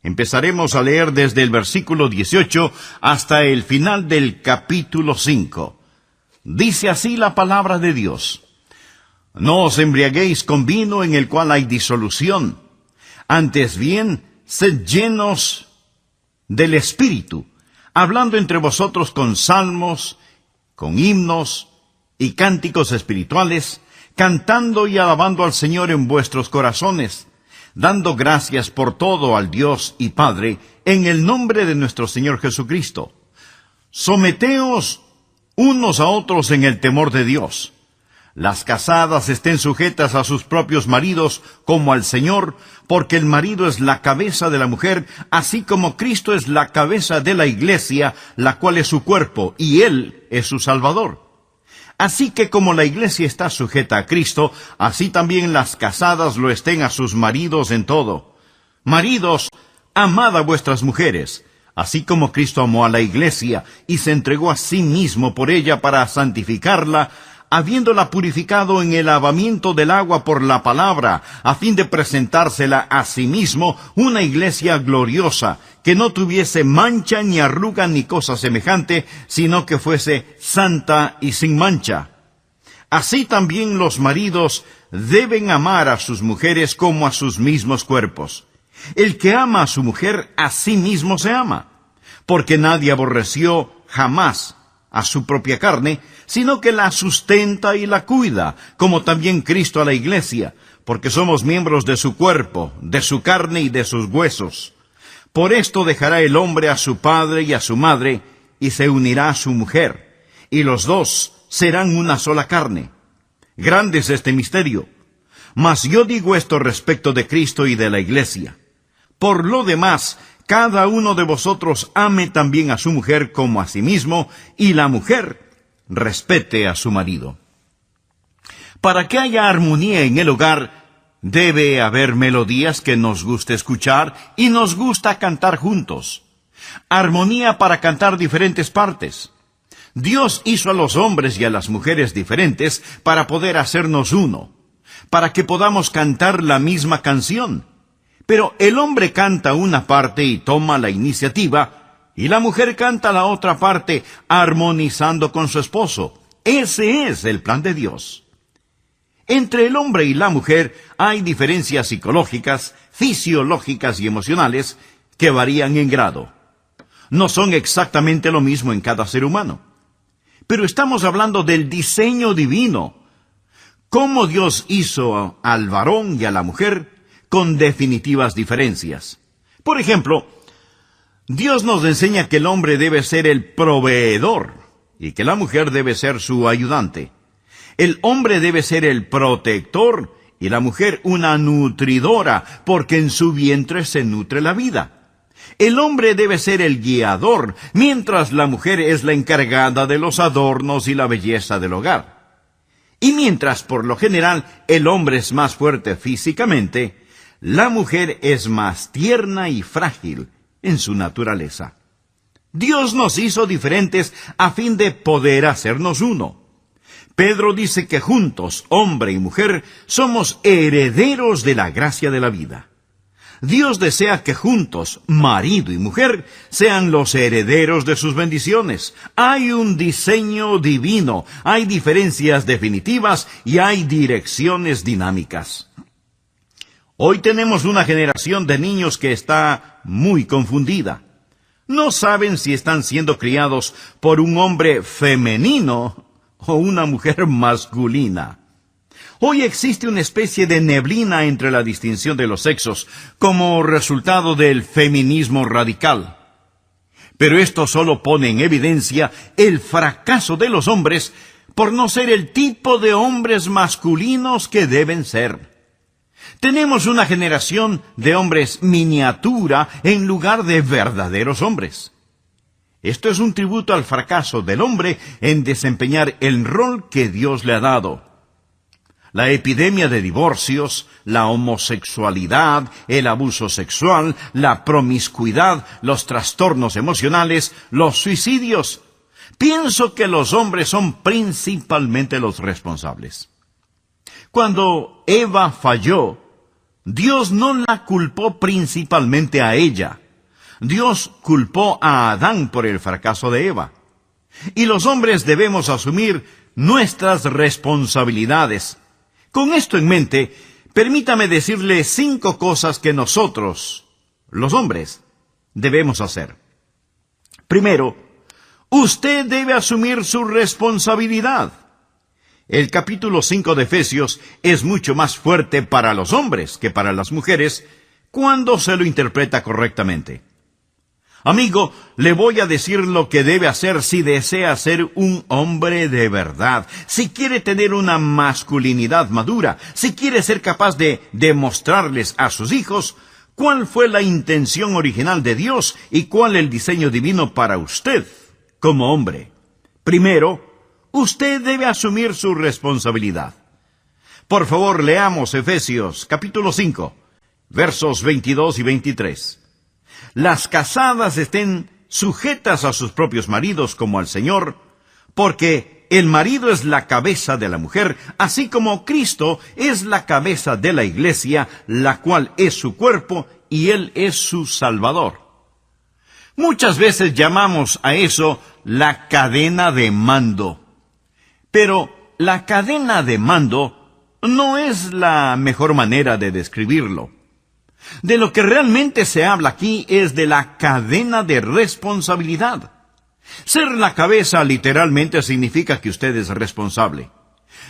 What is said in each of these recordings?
Empezaremos a leer desde el versículo 18 hasta el final del capítulo 5. Dice así la palabra de Dios: No os embriaguéis con vino en el cual hay disolución, antes bien, sed llenos del Espíritu, hablando entre vosotros con salmos, con himnos y cánticos espirituales, cantando y alabando al Señor en vuestros corazones, dando gracias por todo al Dios y Padre, en el nombre de nuestro Señor Jesucristo. Someteos unos a otros en el temor de Dios. Las casadas estén sujetas a sus propios maridos como al Señor, porque el marido es la cabeza de la mujer, así como Cristo es la cabeza de la iglesia, la cual es su cuerpo, y Él es su Salvador. Así que como la iglesia está sujeta a Cristo, así también las casadas lo estén a sus maridos en todo. Maridos, amad a vuestras mujeres, así como Cristo amó a la iglesia y se entregó a sí mismo por ella para santificarla, habiéndola purificado en el lavamiento del agua por la palabra, a fin de presentársela a sí mismo una iglesia gloriosa, que no tuviese mancha ni arruga ni cosa semejante, sino que fuese santa y sin mancha. Así también los maridos deben amar a sus mujeres como a sus mismos cuerpos. El que ama a su mujer, a sí mismo se ama, porque nadie aborreció jamás a su propia carne, sino que la sustenta y la cuida, como también Cristo a la iglesia, porque somos miembros de su cuerpo, de su carne y de sus huesos. Por esto dejará el hombre a su padre y a su madre, y se unirá a su mujer, y los dos serán una sola carne. Grande es este misterio. Mas yo digo esto respecto de Cristo y de la iglesia. Por lo demás, cada uno de vosotros ame también a su mujer como a sí mismo, y la mujer respete a su marido. Para que haya armonía en el hogar, debe haber melodías que nos guste escuchar y nos gusta cantar juntos. Armonía para cantar diferentes partes. Dios hizo a los hombres y a las mujeres diferentes para poder hacernos uno, para que podamos cantar la misma canción. Pero el hombre canta una parte y toma la iniciativa, y la mujer canta la otra parte, armonizando con su esposo. Ese es el plan de Dios. Entre el hombre y la mujer hay diferencias psicológicas, fisiológicas y emocionales que varían en grado. No son exactamente lo mismo en cada ser humano. Pero estamos hablando del diseño divino. Cómo Dios hizo al varón y a la mujer con definitivas diferencias. Por ejemplo, Dios nos enseña que el hombre debe ser el proveedor y que la mujer debe ser su ayudante. El hombre debe ser el protector y la mujer una nutridora, porque en su vientre se nutre la vida. El hombre debe ser el guiador, mientras la mujer es la encargada de los adornos y la belleza del hogar. Y mientras, por lo general, el hombre es más fuerte físicamente, la mujer es más tierna y frágil en su naturaleza. Dios nos hizo diferentes a fin de poder hacernos uno. Pedro dice que juntos, hombre y mujer, somos herederos de la gracia de la vida. Dios desea que juntos, marido y mujer, sean los herederos de sus bendiciones. Hay un diseño divino, hay diferencias definitivas y hay direcciones dinámicas. Hoy tenemos una generación de niños que está muy confundida. No saben si están siendo criados por un hombre femenino o una mujer masculina. Hoy existe una especie de neblina entre la distinción de los sexos, como resultado del feminismo radical. Pero esto solo pone en evidencia el fracaso de los hombres por no ser el tipo de hombres masculinos que deben ser. Tenemos una generación de hombres miniatura en lugar de verdaderos hombres. Esto es un tributo al fracaso del hombre en desempeñar el rol que Dios le ha dado. La epidemia de divorcios, la homosexualidad, el abuso sexual, la promiscuidad, los trastornos emocionales, los suicidios. Pienso que los hombres son principalmente los responsables. Cuando Eva falló, Dios no la culpó principalmente a ella. Dios culpó a Adán por el fracaso de Eva. Y los hombres debemos asumir nuestras responsabilidades. Con esto en mente, permítame decirle 5 cosas que nosotros, los hombres, debemos hacer. Primero, usted debe asumir su responsabilidad. El capítulo 5 de Efesios es mucho más fuerte para los hombres que para las mujeres cuando se lo interpreta correctamente. Amigo, le voy a decir lo que debe hacer si desea ser un hombre de verdad, si quiere tener una masculinidad madura, si quiere ser capaz de demostrarles a sus hijos cuál fue la intención original de Dios y cuál el diseño divino para usted como hombre. Primero, usted debe asumir su responsabilidad. Por favor, leamos Efesios capítulo 5, versos 22 y 23. Las casadas estén sujetas a sus propios maridos como al Señor, porque el marido es la cabeza de la mujer, así como Cristo es la cabeza de la iglesia, la cual es su cuerpo y Él es su Salvador. Muchas veces llamamos a eso la cadena de mando. Pero la cadena de mando no es la mejor manera de describirlo. De lo que realmente se habla aquí es de la cadena de responsabilidad. Ser la cabeza literalmente significa que usted es responsable.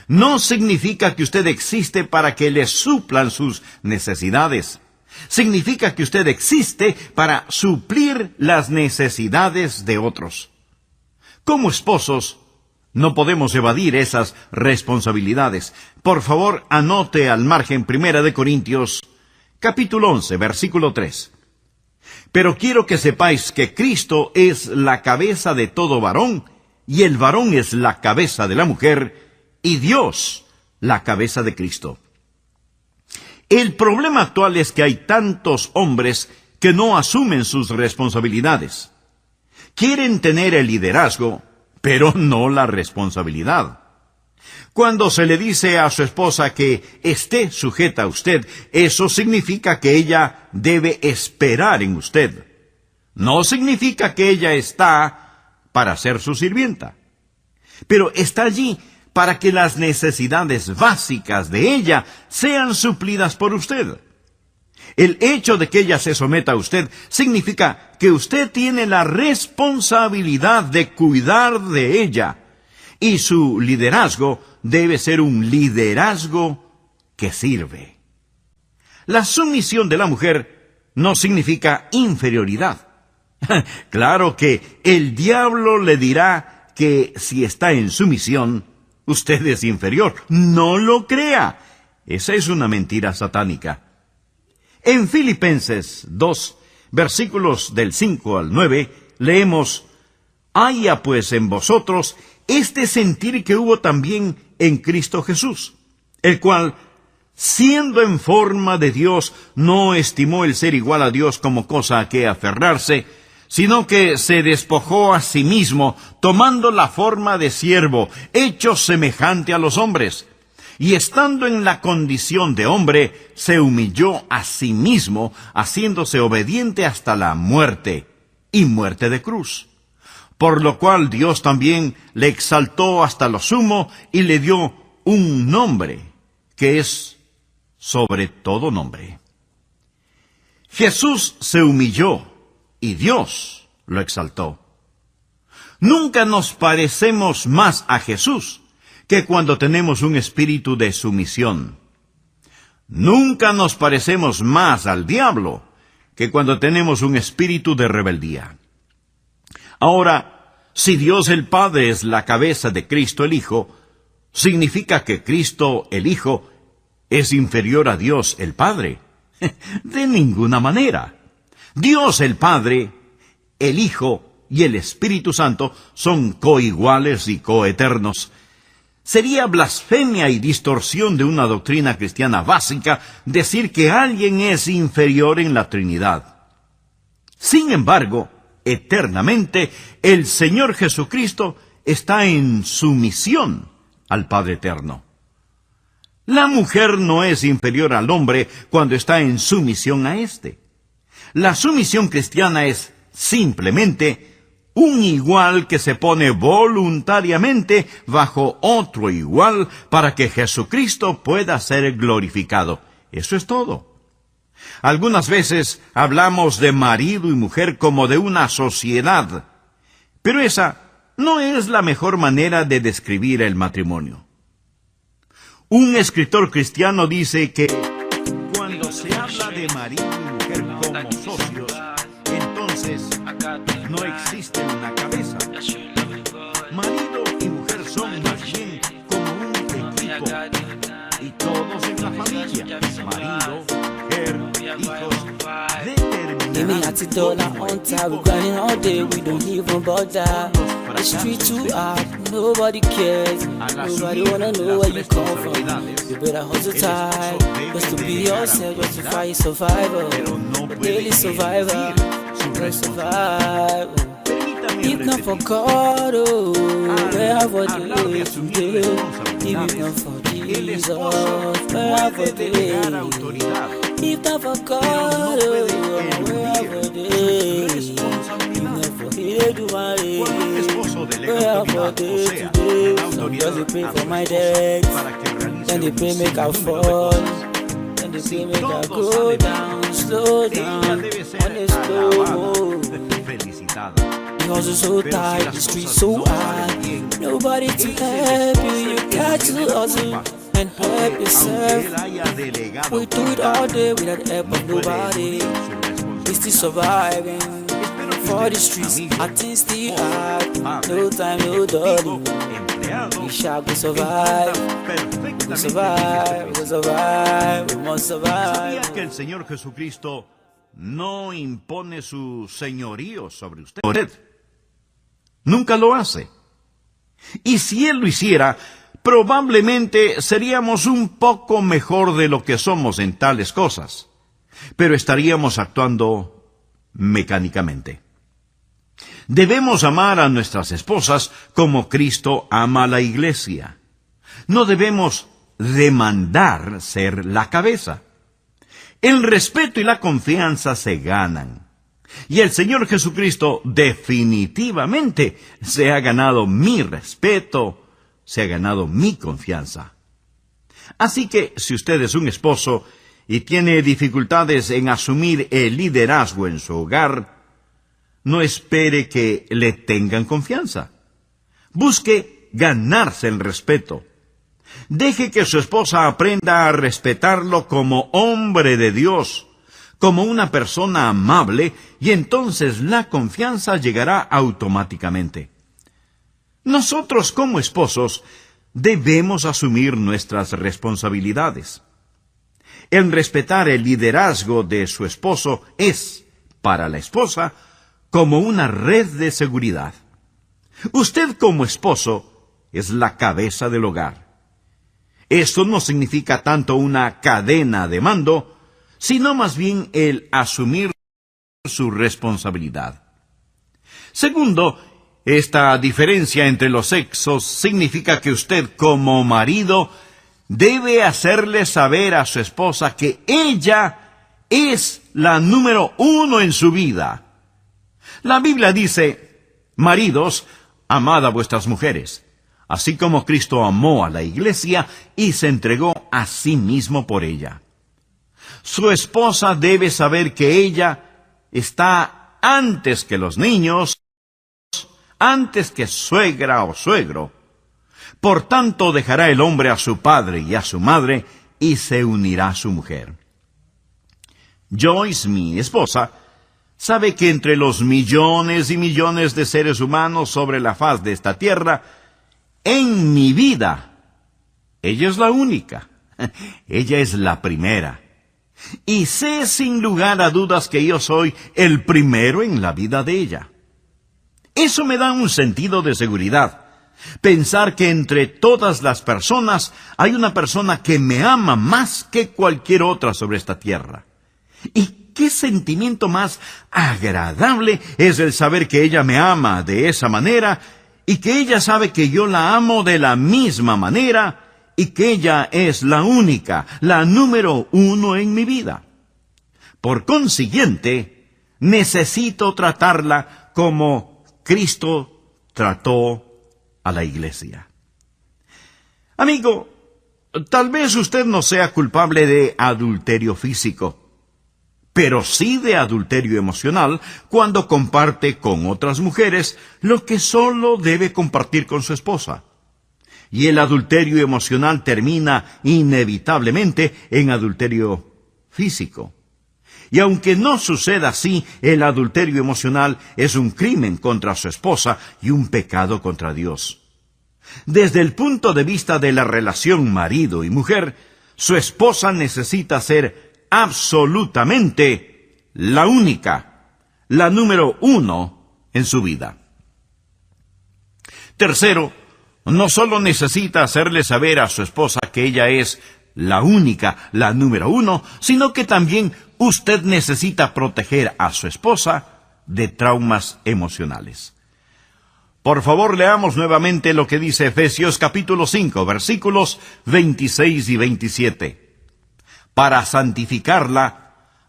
No significa que usted existe para que le suplan sus necesidades. Significa que usted existe para suplir las necesidades de otros. Como esposos, no podemos evadir esas responsabilidades. Por favor, anote al margen 1 Corintios, capítulo 11, versículo 3. Pero quiero que sepáis que Cristo es la cabeza de todo varón, y el varón es la cabeza de la mujer, y Dios la cabeza de Cristo. El problema actual es que hay tantos hombres que no asumen sus responsabilidades. Quieren tener el liderazgo, pero no la responsabilidad. Cuando se le dice a su esposa que esté sujeta a usted, eso significa que ella debe esperar en usted. No significa que ella está para ser su sirvienta. Pero está allí para que las necesidades básicas de ella sean suplidas por usted. El hecho de que ella se someta a usted significa que usted tiene la responsabilidad de cuidar de ella. Y su liderazgo debe ser un liderazgo que sirve. La sumisión de la mujer no significa inferioridad. Claro que el diablo le dirá que si está en sumisión, usted es inferior. No lo crea. Esa es una mentira satánica. En Filipenses 2, versículos del 5 al 9, leemos: haya pues en vosotros este sentir que hubo también en Cristo Jesús, el cual, siendo en forma de Dios, no estimó el ser igual a Dios como cosa a que aferrarse, sino que se despojó a sí mismo, tomando la forma de siervo, hecho semejante a los hombres. Y estando en la condición de hombre, se humilló a sí mismo, haciéndose obediente hasta la muerte, y muerte de cruz. Por lo cual Dios también le exaltó hasta lo sumo y le dio un nombre que es sobre todo nombre. Jesús se humilló y Dios lo exaltó. Nunca nos parecemos más a Jesús que cuando tenemos un espíritu de sumisión. Nunca nos parecemos más al diablo que cuando tenemos un espíritu de rebeldía. Ahora, si Dios el Padre es la cabeza de Cristo el Hijo, ¿significa que Cristo el Hijo es inferior a Dios el Padre? De ninguna manera. Dios el Padre, el Hijo y el Espíritu Santo son coiguales y coeternos. Sería blasfemia y distorsión de una doctrina cristiana básica decir que alguien es inferior en la Trinidad. Sin embargo, eternamente, el Señor Jesucristo está en sumisión al Padre Eterno. La mujer no es inferior al hombre cuando está en sumisión a éste. La sumisión cristiana es simplemente un igual que se pone voluntariamente bajo otro igual para que Jesucristo pueda ser glorificado. Eso es todo. Algunas veces hablamos de marido y mujer como de una sociedad, pero esa no es la mejor manera de describir el matrimonio. Un escritor cristiano dice que cuando se habla de marido y mujer como socios, entonces no existe una cabeza. Marido y mujer son más bien como un equipo, y todos en la familia, marido, mujer, hijos, Give me $80 on time, we grinding all day, we don't even bother. The street too hard, nobody cares, nobody wanna know where you come from. You better hustle tight, just to be yourself, just to fight survival. The daily survivor, just survive. If not for God, oh, where have I today? If not for Jesus, where have I today? If not for God, oh, where have I today? If not for Him, where have I today? Some girls they pray for my debts, then they pray make I fall, then they pray make I go down, slow down, on a slow. The house is so tight, the streets so high, nobody to help you, you got to hustle and help yourself. We do it all day without the help of nobody. We still surviving for the streets, I think still hard. No time, no dolly. We shall go survive. We survive, we survive, we must survive. ¿Sabía que el Señor Jesucristo no impone su señorío sobre usted? Nunca lo hace. Y si Él lo hiciera, probablemente seríamos un poco mejor de lo que somos en tales cosas, pero estaríamos actuando mecánicamente. Debemos amar a nuestras esposas como Cristo ama a la iglesia. No debemos demandar ser la cabeza. El respeto y la confianza se ganan. Y el Señor Jesucristo definitivamente se ha ganado mi respeto, se ha ganado mi confianza. Así que si usted es un esposo y tiene dificultades en asumir el liderazgo en su hogar, no espere que le tengan confianza. Busque ganarse el respeto. Deje que su esposa aprenda a respetarlo como hombre de Dios, como una persona amable, y entonces la confianza llegará automáticamente. Nosotros como esposos debemos asumir nuestras responsabilidades. El respetar el liderazgo de su esposo es, para la esposa, como una red de seguridad. Usted como esposo es la cabeza del hogar. Esto no significa tanto una cadena de mando, sino más bien el asumir su responsabilidad. Segundo, esta diferencia entre los sexos significa que usted como marido debe hacerle saber a su esposa que ella es la número 1 en su vida. La Biblia dice, maridos, amad a vuestras mujeres, así como Cristo amó a la iglesia y se entregó a sí mismo por ella. Su esposa debe saber que ella está antes que los niños, antes que suegra o suegro. Por tanto, dejará el hombre a su padre y a su madre y se unirá a su mujer. Joyce, mi esposa, sabe que entre los millones y millones de seres humanos sobre la faz de esta tierra, en mi vida, ella es la única. Ella es la primera. Y sé sin lugar a dudas que yo soy el primero en la vida de ella. Eso me da un sentido de seguridad. Pensar que entre todas las personas hay una persona que me ama más que cualquier otra sobre esta tierra. Y qué sentimiento más agradable es el saber que ella me ama de esa manera y que ella sabe que yo la amo de la misma manera y que ella es la única, la número uno en mi vida. Por consiguiente, necesito tratarla como Cristo trató a la iglesia. Amigo, tal vez usted no sea culpable de adulterio físico, pero sí de adulterio emocional cuando comparte con otras mujeres lo que solo debe compartir con su esposa. Y el adulterio emocional termina inevitablemente en adulterio físico. Y aunque no suceda así, el adulterio emocional es un crimen contra su esposa y un pecado contra Dios. Desde el punto de vista de la relación marido y mujer, su esposa necesita ser absolutamente la única, la número uno en su vida. Tercero, no solo necesita hacerle saber a su esposa que ella es la única, la número uno, sino que también usted necesita proteger a su esposa de traumas emocionales. Por favor, leamos nuevamente lo que dice Efesios capítulo 5, versículos 26 y 27. Para santificarla,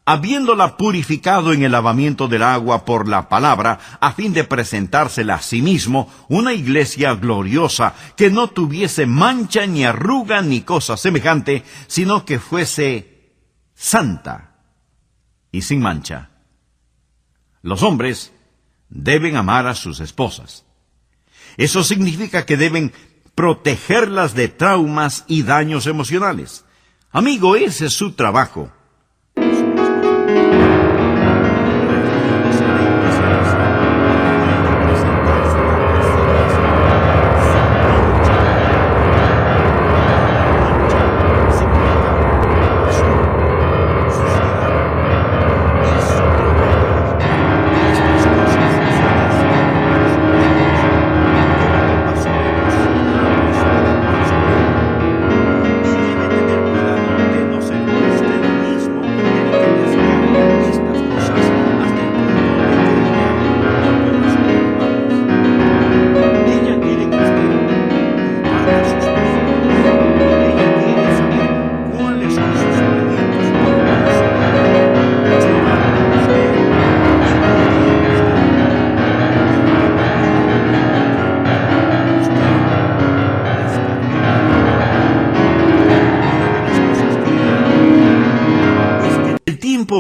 habiéndola purificado en el lavamiento del agua por la palabra, a fin de presentársela a sí mismo una iglesia gloriosa, que no tuviese mancha ni arruga ni cosa semejante, sino que fuese santa y sin mancha. Los hombres deben amar a sus esposas. Eso significa que deben protegerlas de traumas y daños emocionales. Amigo, ese es su trabajo.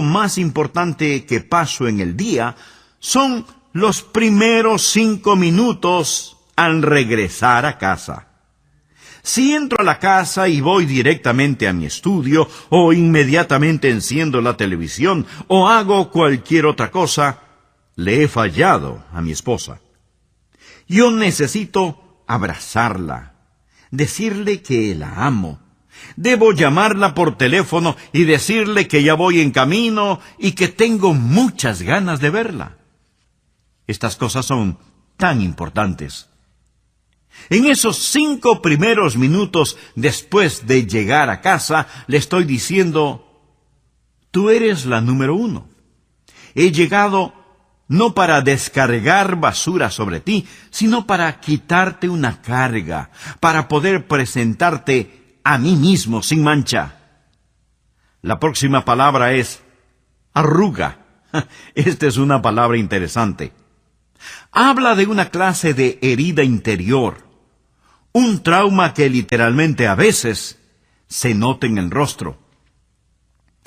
Más importante que paso en el día son los primeros 5 minutos al regresar a casa. Si entro a la casa y voy directamente a mi estudio, o inmediatamente enciendo la televisión, o hago cualquier otra cosa, le he fallado a mi esposa. Yo necesito abrazarla, decirle que la amo. Debo llamarla por teléfono y decirle que ya voy en camino y que tengo muchas ganas de verla. Estas cosas son tan importantes. En esos 5 primeros minutos después de llegar a casa, le estoy diciendo: tú eres la número uno. He llegado no para descargar basura sobre ti, sino para quitarte una carga, para poder presentarte a mí mismo sin mancha. La próxima palabra es arruga. Esta es una palabra interesante. Habla de una clase de herida interior, un trauma que literalmente a veces se nota en el rostro.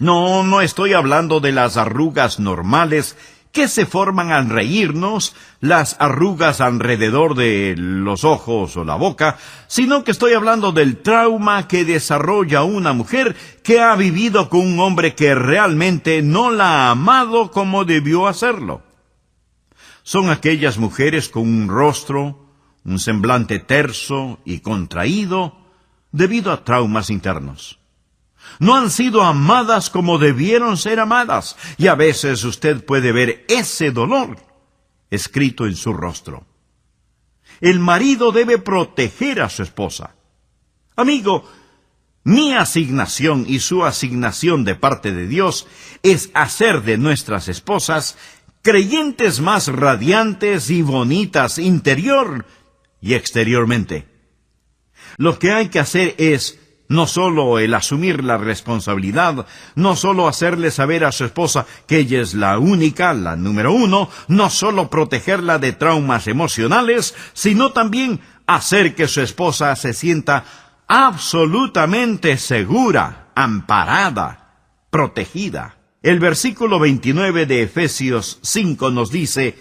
No estoy hablando de las arrugas normales que se forman al reírnos, las arrugas alrededor de los ojos o la boca, sino que estoy hablando del trauma que desarrolla una mujer que ha vivido con un hombre que realmente no la ha amado como debió hacerlo. Son aquellas mujeres con un rostro, un semblante terso y contraído debido a traumas internos. No han sido amadas como debieron ser amadas, y a veces usted puede ver ese dolor escrito en su rostro. El marido debe proteger a su esposa. Amigo, mi asignación y su asignación de parte de Dios es hacer de nuestras esposas creyentes más radiantes y bonitas interior y exteriormente. Lo que hay que hacer es no solo el asumir la responsabilidad, no solo hacerle saber a su esposa que ella es la única, la número uno, no solo protegerla de traumas emocionales, sino también hacer que su esposa se sienta absolutamente segura, amparada, protegida. El versículo 29 de Efesios 5 nos dice: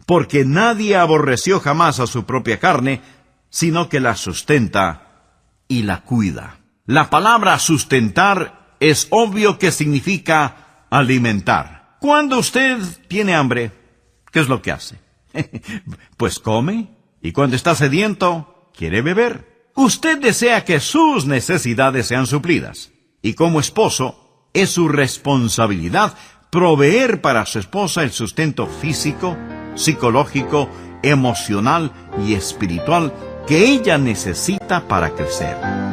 porque nadie aborreció jamás a su propia carne, sino que la sustenta y la cuida. La palabra sustentar es obvio que significa alimentar. Cuando usted tiene hambre, ¿qué es lo que hace? Pues come, y cuando está sediento, quiere beber. Usted desea que sus necesidades sean suplidas, y como esposo, es su responsabilidad proveer para su esposa el sustento físico, psicológico, emocional y espiritual que ella necesita para crecer.